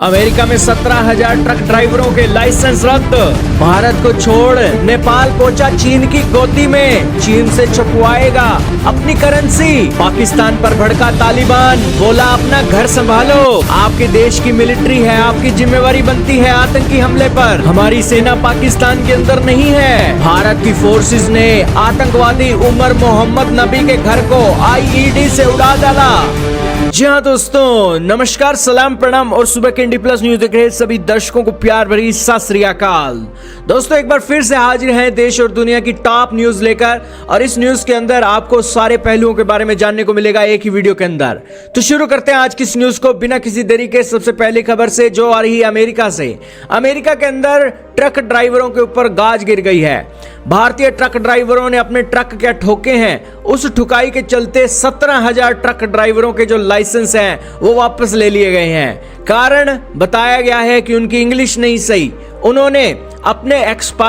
America में 17,000 truck ड्राइवरों के लाइसेंस रद्द। भारत को छोड़ नेपाल पहुंचा चीन की गोदी में, चीन से छुपवाएगा अपनी करेंसी। पाकिस्तान पर भड़का तालिबान, बोला अपना घर संभालो, आपके देश की मिलिट्री है, आपकी जिम्मेवारी बनती है आतंकी हमले पर, हमारी सेना पाकिस्तान के अंदर नहीं है। भारत की फोर्सेस ने आतंकवादी उमर मोहम्मद नबी के घर को IED से उड़ा डाला। जी हाँ दोस्तों, नमस्कार, सलाम, प्रणाम और सुबह के इंडी प्लस न्यूज देख रहे सभी दर्शकों को प्यार भरी सत श्री अकाल। दोस्तों एक बार फिर से हाजिर हैं देश और दुनिया की टॉप न्यूज लेकर, और इस न्यूज के अंदर आपको सारे पहलुओं के बारे में जानने को मिलेगा एक ही वीडियो के अंदर। तो शुरू करते हैं आज की इस न्यूज को बिना किसी देरी के। सबसे पहली खबर से जो आ रही है अमेरिका से। अमेरिका के अंदर ट्रक ड्राइवरों के ऊपर गाज गिर गई है। भारतीय ट्रक ड्राइवरों ने अपने ट्रक क्या ठोके हैं, उस ठुकाई के चलते 17,000 ट्रक ड्राइवरों के जो लाइसेंस हैं वो वापस ले लिए गए हैं। कारण बताया गया है कि उनकी इंग्लिश नहीं सही, उन्होंने अपने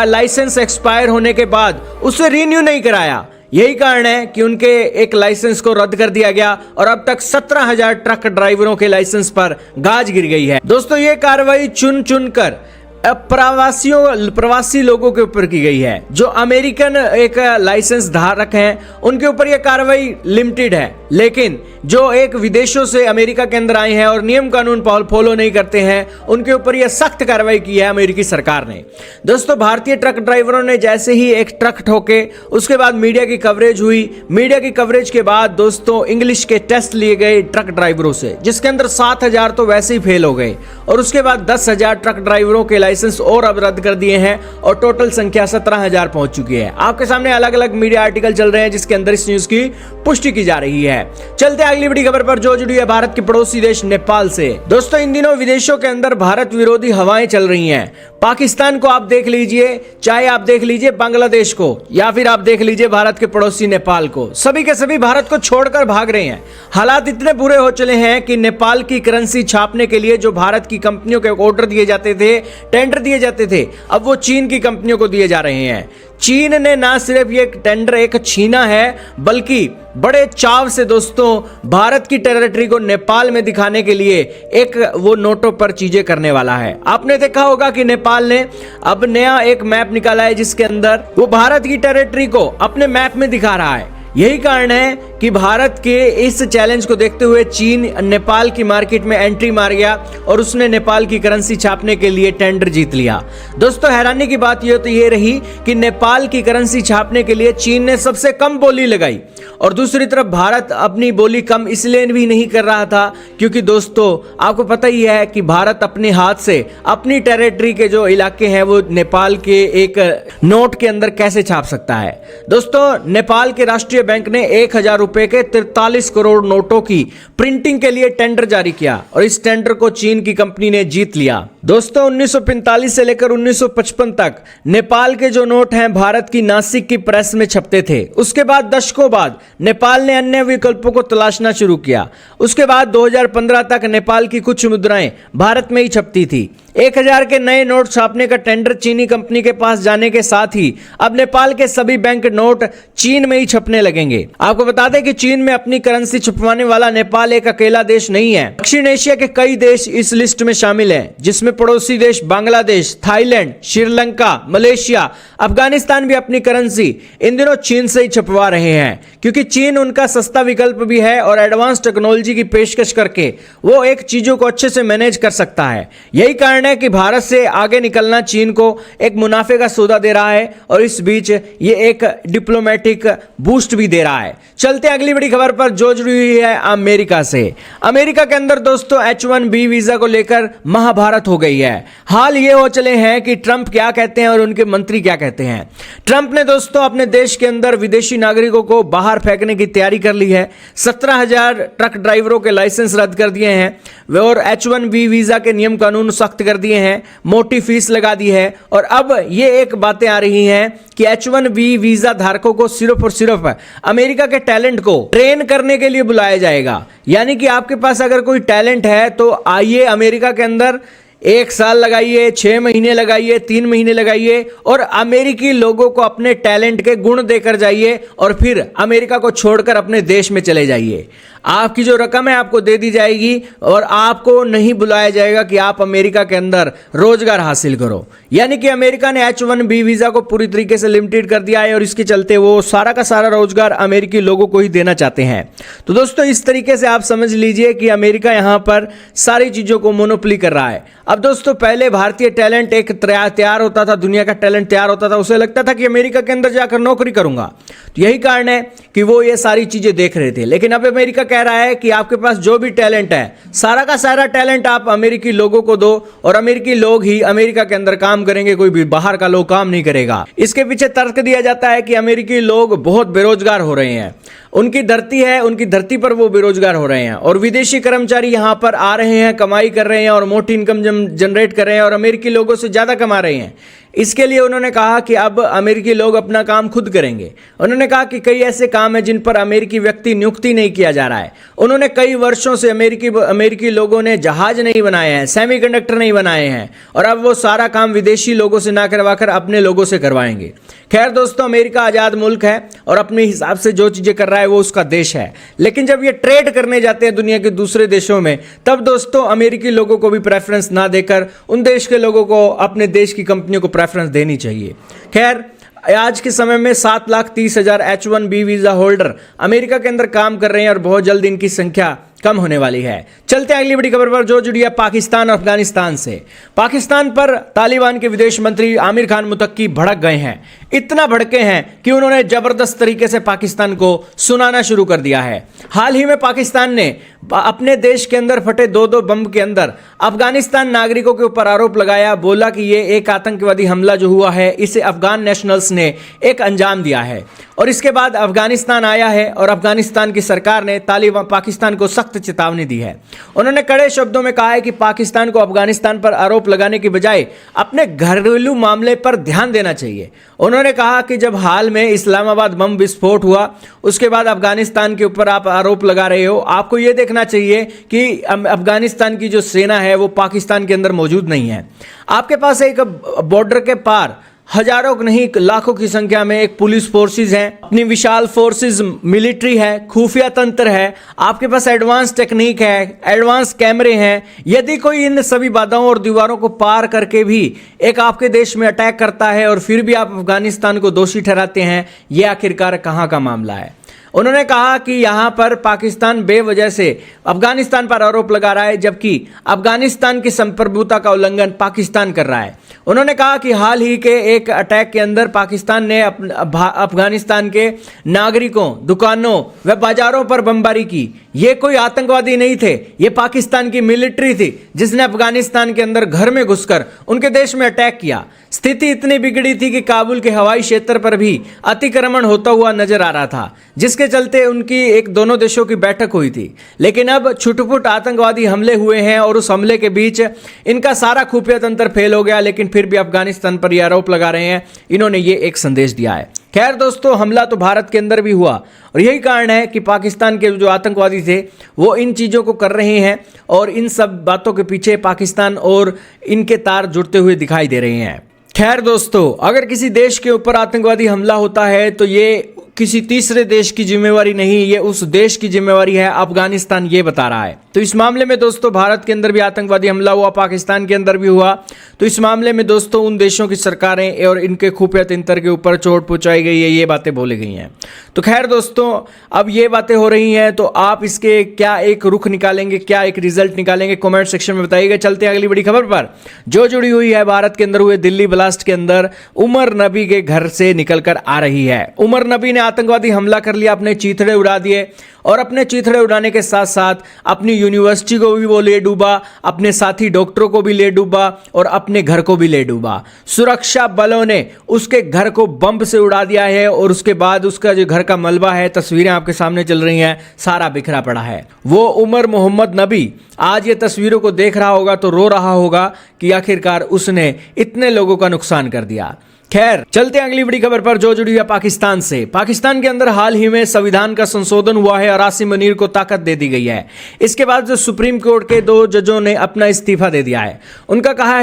लाइसेंस एक्सपायर होने के बाद उसे रिन्यू नहीं कराया। यही कारण है कि उनके एक लाइसेंस को रद्द कर दिया गया और अब तक 17,000 ट्रक ड्राइवरों के लाइसेंस पर गाज गिर गई है। दोस्तों ये कार्रवाई चुन चुनकर प्रवासी लोगों के ऊपर की गई है। जो अमेरिकन एक लाइसेंस धारक हैं उनके ऊपर यह कार्रवाई लिमिटेड है, लेकिन जो एक विदेशों से अमेरिका के अंदर आए हैं और नियम कानून फॉलो नहीं करते हैं उनके ऊपर यह सख्त कार्रवाई की है अमेरिकी सरकार ने। दोस्तों भारतीय ट्रक ड्राइवरों ने जैसे ही एक ट्रक ठोके उसके बाद मीडिया की कवरेज हुई। मीडिया की कवरेज के बाद दोस्तों इंग्लिश के टेस्ट लिए गए ट्रक ड्राइवरों से, जिसके अंदर 7,000 तो वैसे ही फेल हो गए, और उसके बाद 10,000 ट्रक ड्राइवरों के लाइसेंस और अब रद्द कर दिए हैं और टोटल संख्या 17,000 पहुंच चुकी है। आपके सामने अलग अलग मीडिया आर्टिकल चल रहे हैं जिसके अंदर इस न्यूज की पुष्टि की जा रही है। चलते अगली बड़ी खबर पर जो जुड़ी है भारत के पड़ोसी देश नेपाल से। दोस्तों इन दिनों विदेशों के अंदर भारत विरोधी हवाएं चल रही हैं। पाकिस्तान को आप देख लीजिए, चाहे आप देख लीजिए बांग्लादेश को, या फिर आप देख लीजिए भारत के पड़ोसी नेपाल को, सभी के सभी भारत को छोड़कर भाग रहे हैं। हालात इतने बुरे हो चले हैं कि नेपाल की करेंसी छापने के लिए जो भारत की कंपनियों के ऑर्डर दिए जाते थे, टेंडर दिए जाते थे, अब वो चीन की कंपनियों को दिए जा रहे हैं। चीन ने ना सिर्फ ये टेंडर एक छीना है, बल्कि बड़े चाव से दोस्तों भारत की टेरिटरी को नेपाल में दिखाने के लिए एक वो नोटों पर चीजें करने वाला है। आपने देखा होगा कि नेपाल ने अब नया एक मैप निकाला है जिसके अंदर वो भारत की टेरिटरी को अपने मैप में दिखा रहा है। यही कारण है कि भारत के इस चैलेंज को देखते हुए चीन नेपाल की मार्केट में एंट्री मार गया और उसने नेपाल की करेंसी छापने के लिए टेंडर जीत लिया। दोस्तों हैरानी की बात यह तो ये रही कि नेपाल की करेंसी छापने के लिए चीन ने सबसे कम बोली लगाई, और दूसरी तरफ भारत अपनी बोली कम इसलिए भी नहीं कर रहा था क्योंकि दोस्तों आपको पता ही है कि भारत अपने हाथ से अपनी टेरिटरी के जो इलाके हैं वो नेपाल के एक नोट के अंदर कैसे छाप सकता है। दोस्तों नेपाल के राष्ट्रीय बैंक ने 1,000 रुपए के 43 करोड़ नोटों की प्रिंटिंग के लिए टेंडर जारी किया और इस टेंडर को चीन की कंपनी ने जीत लिया। दोस्तों 1945 से लेकर 1955 तक नेपाल के जो नोट हैं भारत की नासिक की प्रेस में छपते थे। उसके बाद दशकों बाद नेपाल ने अन्य विकल्पों को तलाशना शुरू किया। उसके बाद 2015 तक नेपाल की कुछ मुद्राएं भारत में ही छपती थी। 1,000 के नए नोट छापने का टेंडर चीनी कंपनी के पास जाने के साथ ही अब नेपाल के सभी बैंक नोट चीन में ही छपने लगेंगे। आपको बता दें कि चीन में अपनी करेंसी छुपवाने वाला नेपाल एक अकेला देश नहीं है। दक्षिण एशिया के कई देश इस लिस्ट में शामिल हैं, जिसमें पड़ोसी देश बांग्लादेश, थाईलैंड, श्रीलंका, मलेशिया, अफगानिस्तान भी अपनी करेंसी इन दिनों चीन से ही छपवा रहे हैं, क्योंकि चीन उनका सस्ता विकल्प भी है और एडवांस टेक्नोलॉजी की पेशकश करके वो एक चीजों को अच्छे से मैनेज कर सकता है। यही कारण है कि भारत से आगे निकलना चीन को एक मुनाफे का सौदा दे रहा है और इस बीच ये एक डिप्लोमेटिक बूस्ट भी दे रहा है। चलते अगली बड़ी खबर पर जो जुड़ी हुई है अमेरिका से। अमेरिका के अंदर दोस्तों H1B वीजा को लेकर महाभारत हो गई है। हाल ये हो चले हैं कि ट्रंप क्या कहते हैं और उनके मंत्री क्या कहते हैं। ट्रंप ने दोस्तों अपने देश के अंदर विदेशी नागरिकों को बाहर फेंकने की तैयारी कर ली है। 17,000 ट्रक ड्राइवरों के लाइसेंस रद्द कर दिए हैं और H1B वीजा के नियम कानून सख्त कर दिए हैं, मोटी फीस लगा दी है, और अब ये एक बातें आ रही हैं कि H1B वीजा धारकों को सिर्फ और सिर्फ अमेरिका के टैलेंट को ट्रेन करने के लिए बुलाया जाएगा। यानी कि आपके पास अगर कोई टैलेंट है तो आइए अमेरिका के अंदर 1 साल लगाइए, 6 महीने लगाइए, 3 महीने लगाइए और अमेरिकी लोगों को अपने टैलेंट के गुण देकर जाइए और फिर अमेरिका को छोड़कर अपने देश में चले जाइए। आपकी जो रकम है आपको दे दी जाएगी और आपको नहीं बुलाया जाएगा कि आप अमेरिका के अंदर रोजगार हासिल करो। यानी कि अमेरिका ने H1B वीजा को पूरी तरीके से लिमिटेड कर दिया है और इसके चलते वो सारा का सारा रोजगार अमेरिकी लोगों को ही देना चाहते हैं। तो दोस्तों इस तरीके से आप समझ लीजिए कि अमेरिका यहां पर सारी चीजों को मोनोपोली कर रहा है। अब दोस्तों पहले भारतीय टैलेंट एक तैयार होता था, दुनिया का टैलेंट तैयार होता था, उसे लगता था कि अमेरिका के अंदर जाकर नौकरी करूंगा। तो यही कारण है कि वो ये सारी चीजें देख रहे थे। लेकिन अब अमेरिका कह रहा है कि आपके पास जो भी टैलेंट है सारा का सारा टैलेंट आप अमेरिकी लोगों को दो और अमेरिकी लोग ही अमेरिका के अंदर काम करेंगे, कोई भी बाहर का लोग काम नहीं करेगा। इसके पीछे तर्क दिया जाता है कि अमेरिकी लोग बहुत बेरोजगार हो रहे हैं, उनकी धरती है, उनकी धरती पर वो बेरोजगार हो रहे हैं और विदेशी कर्मचारी यहां पर आ रहे हैं, कमाई कर रहे हैं और मोटी इनकम जनरेट कर रहे हैं और अमेरिकी लोगों से ज्यादा कमा रहे हैं। इसके लिए उन्होंने कहा कि अब अमेरिकी लोग अपना काम खुद करेंगे। उन्होंने कहा कि कई ऐसे काम हैं जिन पर अमेरिकी व्यक्ति नियुक्ति नहीं किया जा रहा है। उन्होंने कई वर्षों से अमेरिकी लोगों ने जहाज नहीं बनाए हैं, सेमीकंडक्टर नहीं बनाए हैं और अब वो सारा काम विदेशी लोगों से ना करवाकर अपने लोगों से करवाएंगे। खैर दोस्तों, अमेरिका आज़ाद मुल्क है और अपने हिसाब से जो चीज़ें कर रहा है वो उसका देश है। लेकिन जब ये ट्रेड करने जाते हैं दुनिया के दूसरे देशों में, तब दोस्तों अमेरिकी लोगों को भी प्रेफरेंस ना देकर उन देश के लोगों को अपने देश की कंपनियों को प्रेफरेंस देनी चाहिए। खैर आज के समय में 7,30,000 H1B वीजा होल्डर अमेरिका के अंदर काम कर रहे हैं और बहुत जल्द इनकी संख्या कम होने वाली है। चलते हैं अगली बड़ी खबर पर जो जुड़ी है पाकिस्तान और अफगानिस्तान से। पाकिस्तान पर तालिबान के विदेश मंत्री आमिर खान मुतक्की भड़क गए हैं। इतना भड़के हैं कि उन्होंने जबरदस्त तरीके से पाकिस्तान को सुनाना शुरू कर दिया है। हाल ही में पाकिस्तान ने अपने देश के अंदर फटे 2 बम के अंदर अफगानिस्तान नागरिकों के ऊपर आरोप लगाया, बोला कि ये एक आतंकवादी हमला जो हुआ है इसे अफगान नेशनल्स ने एक अंजाम दिया है। और इसके बाद अफगानिस्तान आया है और अफगानिस्तान की सरकार ने तालिबान पाकिस्तान को सख्त चेतावनी दी है। उन्होंने कड़े शब्दों में कहा है कि पाकिस्तान को अफगानिस्तान पर आरोप लगाने की बजाय अपने घरेलू मामले पर ध्यान देना चाहिए। उन्होंने कहा कि जब हाल में इस्लामाबाद बम विस्फोट हुआ उसके बाद अफगानिस्तान के ऊपर आप आरोप लगा रहे हो, आपको यह देखना चाहिए कि अफगानिस्तान की जो सेना है वो पाकिस्तान के अंदर मौजूद नहीं है। आपके पास एक बॉर्डर के पार हजारों नहीं लाखों की संख्या में एक पुलिस फोर्सेस हैं, अपनी विशाल फोर्सेस, मिलिट्री है, खुफिया तंत्र है, आपके पास एडवांस टेक्निक है, एडवांस कैमरे हैं। यदि कोई इन सभी बाधाओं और दीवारों को पार करके भी एक आपके देश में अटैक करता है और फिर भी आप अफगानिस्तान को दोषी ठहराते हैं, यह आखिरकार कहाँ का मामला है। उन्होंने कहा कि यहां पर पाकिस्तान बेवजह से अफगानिस्तान पर आरोप लगा रहा है जबकि अफगानिस्तान की संप्रभुता का उल्लंघन पाकिस्तान कर रहा है। उन्होंने कहा कि हाल ही के एक अटैक के अंदर पाकिस्तान ने अफगानिस्तान के नागरिकों, दुकानों व बाजारों पर बमबारी की। ये कोई आतंकवादी नहीं थे, ये पाकिस्तान की मिलिट्री थी जिसने अफगानिस्तान के अंदर घर में घुसकर उनके देश में अटैक किया। स्थिति इतनी बिगड़ी थी कि काबुल के हवाई क्षेत्र पर भी अतिक्रमण होता हुआ नजर आ रहा था, जिसके चलते उनकी दोनों देशों की बैठक हुई थी। लेकिन अब छुटपुट आतंकवादी हमले हुए हैं और उस हमले के बीच इनका सारा खुफिया तंत्र फेल हो गया, लेकिन फिर भी अफगानिस्तान पर यह आरोप लगा रहे हैं। इन्होंने ये एक संदेश दिया है। खैर दोस्तों, हमला तो भारत के अंदर भी हुआ और यही कारण है कि पाकिस्तान के जो आतंकवादी थे वो इन चीज़ों को कर रहे हैं और इन सब बातों के पीछे पाकिस्तान और इनके तार जुड़ते हुए दिखाई दे रहे हैं। खैर दोस्तों, अगर किसी देश के ऊपर आतंकवादी हमला होता है तो ये किसी तीसरे देश की जिम्मेवारी नहीं, ये उस देश की जिम्मेवारी है, अफगानिस्तान ये बता रहा है। तो इस मामले में दोस्तों भारत के अंदर भी आतंकवादी हमला हुआ, पाकिस्तान के अंदर भी हुआ। तो इस मामले में दोस्तों उन देशों की सरकारें और इनके खुफिया तंत्र के ऊपर चोट पहुंचाई गई है, ये बातें बोली गई हैं। तो खैर दोस्तों, अब ये बातें हो रही हैं तो आप इसके क्या एक रुख निकालेंगे, क्या एक रिजल्ट निकालेंगे, कमेंट सेक्शन में बताइएगा। चलते हैं अगली बड़ी खबर पर जो जुड़ी हुई है भारत के अंदर हुए दिल्ली ब्लास्ट के अंदर उमर नबी के घर से निकलकर आ रही है। उमर नबी ने आतंकवादी हमला कर लिया, अपने चीथड़े उड़ा दिए और अपने चीथड़े उड़ाने के साथ साथ अपनी यूनिवर्सिटी को भी वो ले डूबा, अपने साथी डॉक्टरों को भी ले डूबा और अपने घर को भी ले डूबा। सुरक्षा बलों ने उसके घर को बम से उड़ा दिया है और उसके बाद उसका जो घर का मलबा है, तस्वीरें आपके सामने चल रही हैं, सारा बिखरा पड़ा है। वो उमर मोहम्मद नबी आज ये तस्वीरों को देख रहा होगा तो रो रहा होगा कि आखिरकार उसने इतने लोगों का नुकसान कर दिया। खैर चलते हैं अगली बड़ी खबर पर जो जुड़ी है पाकिस्तान से। पाकिस्तान के अंदर हाल ही में संविधान का संशोधन हुआ है और आसिम मुनीर को ताकत दे दी गई है। इसके बाद जो सुप्रीम कोर्ट के 2 जजों ने अपना इस्तीफा दे दिया है। उनका कहना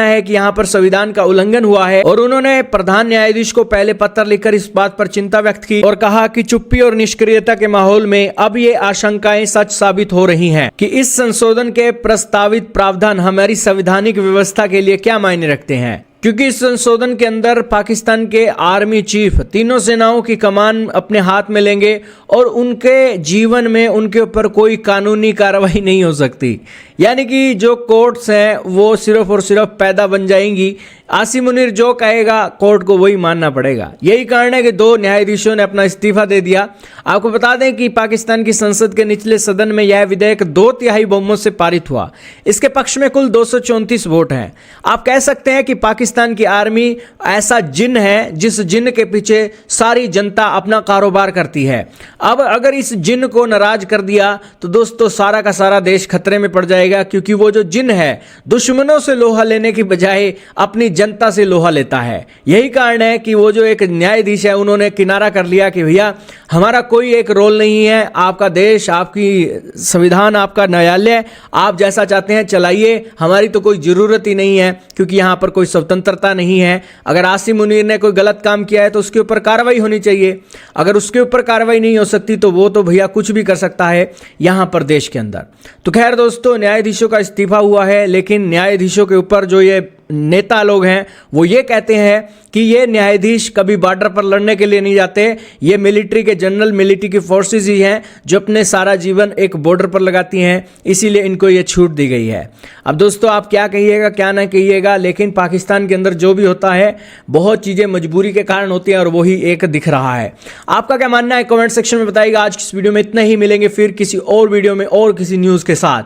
है कि यहाँ पर संविधान का उल्लंघन हुआ है और उन्होंने प्रधान न्यायाधीश को पहले पत्र लिखकर इस बात पर चिंता व्यक्त की और कहा कि चुप्पी और निष्क्रियता के माहौल में अब ये आशंकाएं सच साबित हो रही हैं कि इस संशोधन के प्रस्तावित प्रावधान हमारी संवैधानिक व्यवस्था के लिए क्या मायने रखते हैं, क्योंकि इस संशोधन के अंदर पाकिस्तान के आर्मी चीफ तीनों सेनाओं की कमान अपने हाथ में लेंगे और उनके जीवन में उनके ऊपर कोई कानूनी कार्रवाई नहीं हो सकती। यानी कि जो कोर्ट्स हैं वो सिर्फ और सिर्फ पैदा बन जाएंगी। आसिम मुनीर जो कहेगा कोर्ट को वही मानना पड़ेगा। यही कारण है कि 2 न्यायाधीशों ने अपना इस्तीफा दे दिया। आपको बता दें कि पाकिस्तान की संसद के निचले सदन में यह विधेयक 2/3 बहुमत से पारित हुआ। इसके पक्ष में कुल 234 वोट हैं। आप कह सकते हैं कि पाकिस्तान की आर्मी ऐसा जिन है जिस जिन के पीछे सारी जनता अपना कारोबार करती है। अब अगर इस जिन को नाराज कर दिया तो दोस्तों सारा का सारा देश खतरे में पड़ जाएगा, क्योंकि वो जो जिन है दुश्मनों से लोहा लेने की बजाय अपनी जनता से लोहा लेता है। यही कारण है कि वो जो एक न्यायाधीश है उन्होंने किनारा कर लिया कि भैया हमारा कोई एक रोल नहीं है, आपका देश, आपकी संविधान, आपका न्यायालय, आप जैसा चाहते हैं चलाइए, हमारी तो कोई ज़रूरत ही नहीं है, क्योंकि यहाँ पर कोई स्वतंत्रता नहीं है। अगर आसिम मुनीर ने कोई गलत काम किया है तो उसके ऊपर कार्रवाई होनी चाहिए। अगर उसके ऊपर कार्रवाई नहीं हो सकती तो वो तो भैया कुछ भी कर सकता है यहाँ पर देश के अंदर। तो खैर दोस्तों, न्यायाधीशों का इस्तीफा हुआ है, लेकिन न्यायाधीशों के ऊपर जो ये नेता लोग हैं वो ये कहते हैं कि ये न्यायाधीश कभी बॉर्डर पर लड़ने के लिए नहीं जाते। ये मिलिट्री के जनरल, मिलिट्री की फोर्सेस ही हैं जो अपने सारा जीवन एक बॉर्डर पर लगाती हैं, इसीलिए इनको ये छूट दी गई है। अब दोस्तों आप क्या कहिएगा क्या ना कहिएगा, लेकिन पाकिस्तान के अंदर जो भी होता है बहुत चीज़ें मजबूरी के कारण होती हैं और वही एक दिख रहा है। आपका क्या मानना है कमेंट सेक्शन में बताइएगा। आज की इस वीडियो में इतना ही, मिलेंगे फिर किसी और वीडियो में और किसी न्यूज़ के साथ।